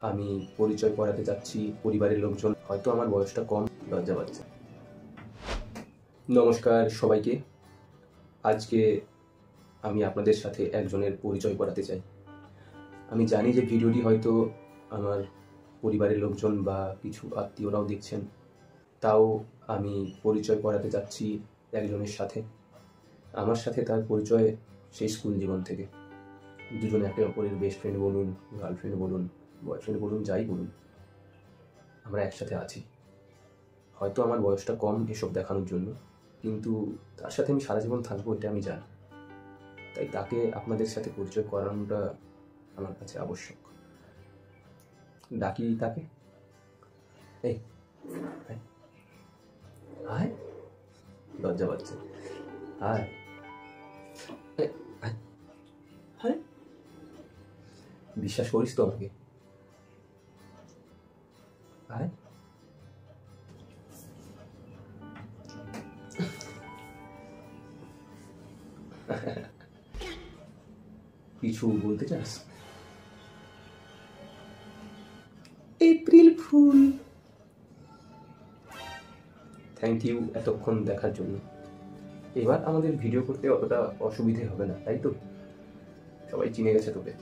আমি পরিচয় করাতে যাচ্ছি পরিবারের লোকজন, হয়তো আমার বয়সটা কম, লজ্জা পাচ্ছে। নমস্কার সবাইকে। আজকে আমি আপনাদের সাথে একজনের পরিচয় করাতে চাই। আমি জানি যে ভিডিওটি হয়তো আমার পরিবারের লোকজন বা কিছু আত্মীয়রাও দেখছেন, তাও আমি পরিচয় করাতে যাচ্ছি একজনের সাথে। আমার সাথে তার পরিচয় সেই স্কুল জীবন থেকে। দুজনে একে অপরের বেস্ট ফ্রেন্ড বলুন, গার্লফ্রেন্ড বলুন, বয়ফ্রেন্ড বলুন, যাই বলুন, আমরা একসাথে আছি। হয়তো আমার বয়সটা কম এসব দেখানোর জন্য, কিন্তু তার সাথে আমি সারা জীবন থাকবো এটা আমি জানি। তাই তাকে আপনাদের সাথে পরিচয় করানোটা আমার কাছে আবশ্যক। ডাকি তাকে। এই আয়, লজ্জা পাচ্ছে। আয়, আয়, বিশ্বাস করিস তো আমাকে? আয়, কিছু বলতে চাস? April fool. থ্যাংক ইউ এতক্ষণ দেখার জন্য। এবার আমাদের ভিডিও করতে অতটা অসুবিধে হবে না, তাই তো? সবাই চিনে গেছে তোকে।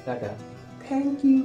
টাটা। Thank you.